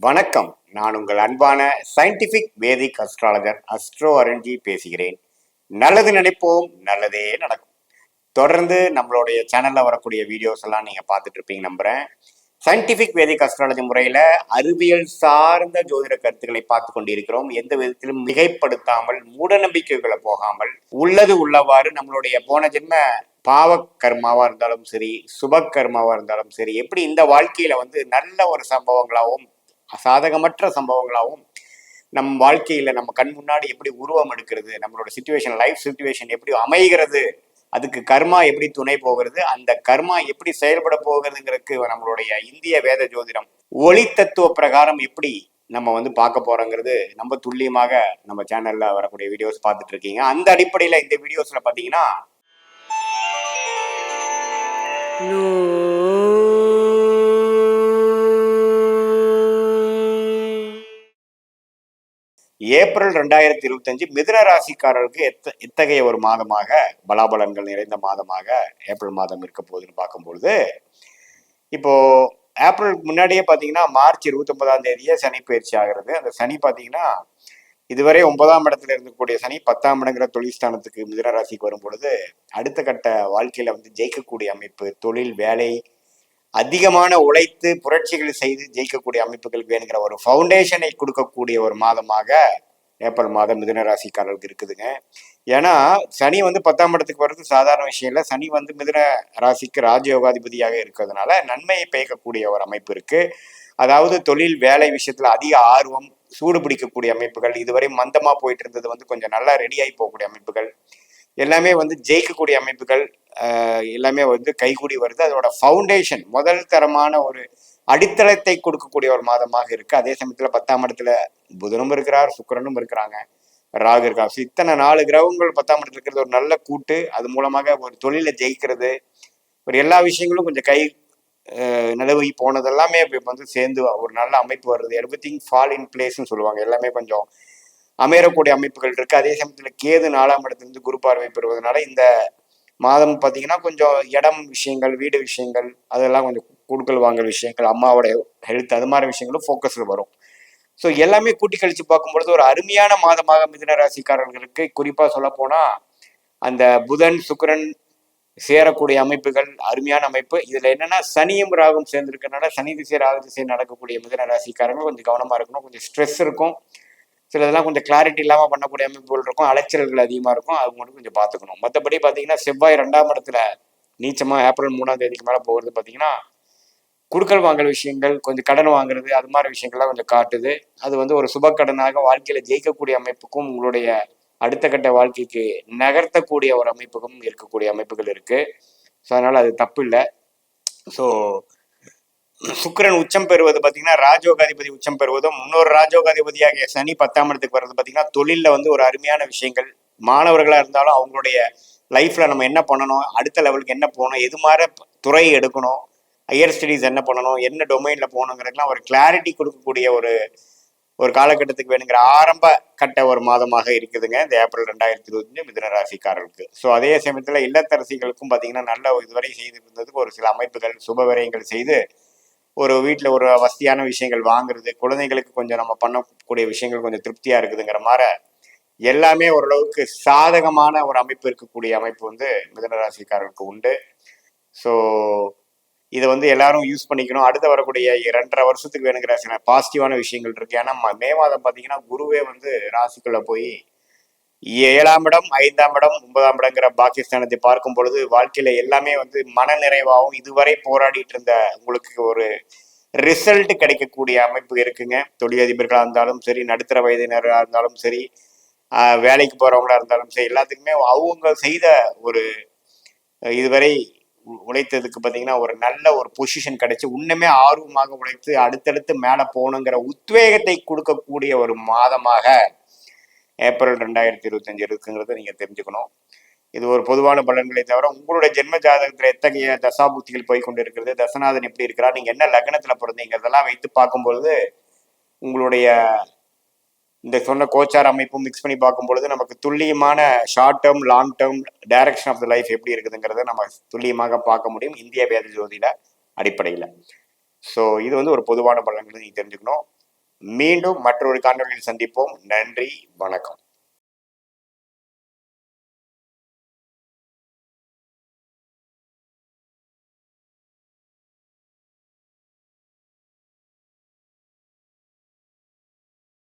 வணக்கம். நான் உங்கள் அன்பான சயின்டிபிக் வேதிக் அஸ்ட்ராலஜர் அஸ்ட்ரோ அருண்ஜி பேசுகிறேன். நல்லது நினைப்போம், நல்லதே நடக்கும். தொடர்ந்து நம்மளுடைய சேனல்ல வரக்கூடிய வீடியோஸ் எல்லாம் நீங்க பார்த்துட்டு இருப்பீங்க நம்புறேன். சயின்டிபிக் வேதிக் அஸ்ட்ராலஜி முறையில அறிவியல் சார்ந்த ஜோதிட கருத்துக்களை பார்த்து கொண்டிருக்கிறோம். எந்த விதத்திலும் மிகைப்படுத்தாமல், மூட நம்பிக்கைகளை போகாமல், உள்ளது உள்ளவாறு நம்மளுடைய போன ஜென்ம பாவ கர்மாவா இருந்தாலும் சரி, சுப கர்மாவா இருந்தாலும் சரி, எப்படி இந்த வாழ்க்கையில நல்ல ஒரு சம்பவங்களாகவும் சாதகமற்ற சம்பவங்களாகவும் நம் வாழ்க்கையில நம்ம கண் முன்னாடி எப்படி உருவம் எடுக்கிறது, நம்மளோட சிச்சுவேஷன், லைஃப் சிச்சுவேஷன் எப்படி அமைகிறது, அதுக்கு கர்மா எப்படி துணை போகிறது, அந்த கர்மா எப்படி செயல்பட போகிறதுங்கிறதுக்கு நம்மளுடைய இந்திய வேத ஜோதிடம் ஒளி தத்துவ பிரகாரம் எப்படி நம்ம பார்க்க போறோங்கிறது நம்ம துல்லியமாக நம்ம சேனல்ல வரக்கூடிய வீடியோஸ் பார்த்துட்டு இருக்கீங்க. அந்த அடிப்படையில இந்த வீடியோஸ்ல பாத்தீங்கன்னா ஏப்ரல் 2025 மிதுன ராசிக்காரர்களுக்கு எத்தகைய ஒரு மாதமாக, பலாபலன்கள் நிறைந்த மாதமாக ஏப்ரல் மாதம் இருக்க போகுதுன்னு பார்க்கும்பொழுது, இப்போ ஏப்ரல் முன்னாடியே பார்த்தீங்கன்னா மார்ச் 29ஆம் தேதியே சனி பயிற்சி ஆகிறது. அந்த சனி பார்த்தீங்கன்னா இதுவரை 9ஆம் இடத்துல இருக்கக்கூடிய சனி 10ஆம் இடங்கிற தொழில் ஸ்தானத்துக்கு மிதுன ராசிக்கு வரும் பொழுது அடுத்த கட்ட வாழ்க்கையில ஜெயிக்கக்கூடிய அமைப்பு, தொழில், வேலை, அதிகமான உழைத்து புரட்சிகள் செய்து ஜெயிக்கக்கூடிய அமைப்புகள் வேணுங்கிற ஒரு ஃபவுண்டேஷனை கொடுக்கக்கூடிய ஒரு மாதமாக ஏப்ரல் மாதம் மிதுன ராசிக்காரர்களுக்கு இருக்குதுங்க. ஏன்னா சனி 10ஆம் இடத்துக்கு வர்றது சாதாரண விஷயம் இல்லை. சனி மிதுன ராசிக்கு ராஜயோகாதிபதியாக இருக்கிறதுனால நன்மையை பயக்கக்கூடிய ஒரு அமைப்பு இருக்கு. அதாவது தொழில், வேலை விஷயத்துல அதிக ஆர்வம், சூடு பிடிக்கக்கூடிய அமைப்புகள், இதுவரை மந்தமா போயிட்டு இருந்தது கொஞ்சம் நல்லா ரெடியாகி போகக்கூடிய அமைப்புகள் எல்லாமே ஜெயிக்கக்கூடிய அமைப்புகள் எல்லாமே கைகூடி வருது. அதோட ஃபவுண்டேஷன், முதல் தரமான ஒரு அடித்தளத்தை கொடுக்கக்கூடிய ஒரு மாதமாக இருக்கு. அதே சமயத்துல 10ஆம் இடத்துல புதனும் இருக்கிறார், சுக்கிரனும் இருக்கிறாங்க, ராகு இருக்காங்க. இத்தனை 4 கிரகங்கள் 10ஆம் இடத்துல இருக்கிறது ஒரு நல்ல கூட்டு. அது மூலமாக ஒரு தொழிலை ஜெயிக்கிறது, ஒரு எல்லா விஷயங்களும் கொஞ்சம் கை நிலவி போனது எல்லாமே சேர்ந்து ஒரு நல்ல அமைப்பு வருது. எவ்ரிதிங் ஃபால் இன் பிளேஸ்ன்னு சொல்லுவாங்க. எல்லாமே கொஞ்சம் அமையக்கூடிய அமைப்புகள் இருக்கு. அதே சமயத்துல கேது 4ஆம் இடத்திலிருந்து குரு பார்வை பெறுவதனால இந்த மாதம் பார்த்தீங்கன்னா கொஞ்சம் இடம் விஷயங்கள், வீடு விஷயங்கள், அதெல்லாம் கொஞ்சம் கொடுக்கல் வாங்கல் விஷயங்கள், அம்மாவோட ஹெல்த், அது மாதிரி விஷயங்களும் ஃபோக்கஸில் வரும். ஸோ எல்லாமே கூட்டி கழிச்சு பார்க்கும்பொழுது ஒரு அருமையான மாதமாக மிதுன ராசிக்காரர்களுக்கு, குறிப்பாக சொல்ல போனால் அந்த புதன் சுக்கிரன் சேரக்கூடிய அமைப்புகள் அருமையான அமைப்பு. இதுல என்னன்னா சனியும் ராகும் சேர்ந்துருக்கனால சனி திசை ராகு திசை நடக்கக்கூடிய மிதுன ராசிக்காரங்க கொஞ்சம் கவனமா இருக்கணும். கொஞ்சம் ஸ்ட்ரெஸ் இருக்கும், சிலதெல்லாம் கொஞ்சம் கிளாரிட்டி இல்லாமல் பண்ணக்கூடிய அமைப்புகள் இருக்கும், அலைச்சல்கள் அதிகமாக இருக்கும். அது மட்டும் கொஞ்சம் பார்த்துக்கணும். மற்றபடி பார்த்தீங்கன்னா செவ்வாய் 2ஆம் இடத்துல நீச்சமாக ஏப்ரல் 3ஆம் தேதிக்கு மேலே போகிறது பார்த்தீங்கன்னா குடுக்கல் வாங்கல் விஷயங்கள், கொஞ்சம் கடன் வாங்குறது, அது மாதிரி விஷயங்கள்லாம் கொஞ்சம் காட்டுது. அது ஒரு சுப கடனாக வாழ்க்கையில் ஜெயிக்கக்கூடிய அமைப்புக்கும் உங்களுடைய அடுத்த கட்ட வாழ்க்கைக்கு நகர்த்தக்கூடிய ஒரு அமைப்புக்கும் இருக்கக்கூடிய அமைப்புகள் இருக்கு. ஸோ அதனால அது தப்பு இல்லை. ஸோ சுக்கிரன் உச்சம் பெறுவது பார்த்தீங்கன்னா ராஜோகாதிபதி உச்சம் பெறுவதும், இன்னொரு ராஜோகாதிபதியாகிய சனி 10ஆம் இடத்துக்கு வர்றது பார்த்தீங்கன்னா தொழிலில் ஒரு அருமையான விஷயங்கள். மாணவர்களாக இருந்தாலும் அவங்களுடைய லைஃப்ல நம்ம என்ன பண்ணணும், அடுத்த லெவலுக்கு என்ன போகணும், எது மாதிரி துறை எடுக்கணும், ஹையர் ஸ்டடீஸ் என்ன பண்ணணும், என்ன டொமைன்ல போகணுங்கிறதுலாம் ஒரு கிளாரிட்டி கொடுக்கக்கூடிய ஒரு காலகட்டத்துக்கு வேணுங்கிற ஆரம்ப கட்ட ஒரு மாதமாக இருக்குதுங்க இந்த ஏப்ரல் 2025 மிதுன ராசிக்காரர்களுக்கு. ஸோ அதே சமயத்தில் இல்லத்தரசிகளுக்கும் பார்த்தீங்கன்னா நல்ல இதுவரை செய்து இருந்ததுக்கு ஒரு சில அமைப்புகள், சுப விரயங்கள் செய்து ஒரு வீட்டில் ஒரு வசதியான விஷயங்கள் வாங்குறது, குழந்தைங்களுக்கு கொஞ்சம் நம்ம பண்ணக்கூடிய விஷயங்கள் கொஞ்சம் திருப்தியா இருக்குதுங்கிற மாதிரி எல்லாமே ஓரளவுக்கு சாதகமான ஒரு அமைப்பு இருக்கக்கூடிய அமைப்பு மிதுன ராசிக்காரர்களுக்கு உண்டு. ஸோ இதை எல்லாரும் யூஸ் பண்ணிக்கணும். அடுத்து வரக்கூடிய 2.5 வருஷத்துக்கு வேணுங்கிற சில பாசிட்டிவான விஷயங்கள் இருக்கு. ஏன்னா மே மாதம் பார்த்தீங்கன்னா குருவே ராசிக்குள்ள போய் 7ஆம் இடம், 5ஆம் இடம், 9ஆம் இடங்கிற பாகிஸ்தானத்தை பார்க்கும் பொழுது வாழ்க்கையில எல்லாமே மன நிறைவாகவும் இதுவரை போராடிட்டு இருந்த உங்களுக்கு ஒரு ரிசல்ட் கிடைக்கக்கூடிய அமைப்பு இருக்குங்க. தொழிலதிபர்களாக இருந்தாலும் சரி, நடுத்தர வயதினராக இருந்தாலும் சரி, வேலைக்கு போறவங்களா இருந்தாலும் சரி, எல்லாத்துக்குமே அவங்க செய்த ஒரு இதுவரை உழைத்ததுக்கு பார்த்தீங்கன்னா ஒரு நல்ல ஒரு பொசிஷன் கிடைச்சி இன்னுமே ஆர்வமாக உழைத்து அடுத்தடுத்து மேலே போகணுங்கிற உத்வேகத்தை கொடுக்கக்கூடிய ஒரு மாதமாக ஏப்ரல் 2025 இருக்குங்கிறத நீங்க தெரிஞ்சுக்கணும். இது ஒரு பொதுவான பலன்களை தவிர உங்களுடைய ஜென்ம ஜாதகத்துல எத்தகைய தசாபுத்திகள் போய் கொண்டு இருக்கிறது, தசநாதன் எப்படி இருக்கிறார், நீங்க என்ன லக்னத்துல பிறந்தீங்கிறதெல்லாம் வைத்து பார்க்கும்பொழுது உங்களுடைய இந்த சொன்ன கோச்சார் அமைப்பும் மிக்ஸ் பண்ணி பார்க்கும் பொழுது நமக்கு துல்லியமான short term long term direction of the life எப்படி இருக்குதுங்கிறத நம்ம துல்லியமாக பார்க்க முடியும் இந்திய வேத ஜோதிட அடிப்படையில். ஸோ இது வந்து ஒரு பொதுவான பலன்களை நீங்கள் தெரிஞ்சுக்கணும். மீண்டும் மற்றொரு காணொலியில் சந்திப்போம். நன்றி, வணக்கம்.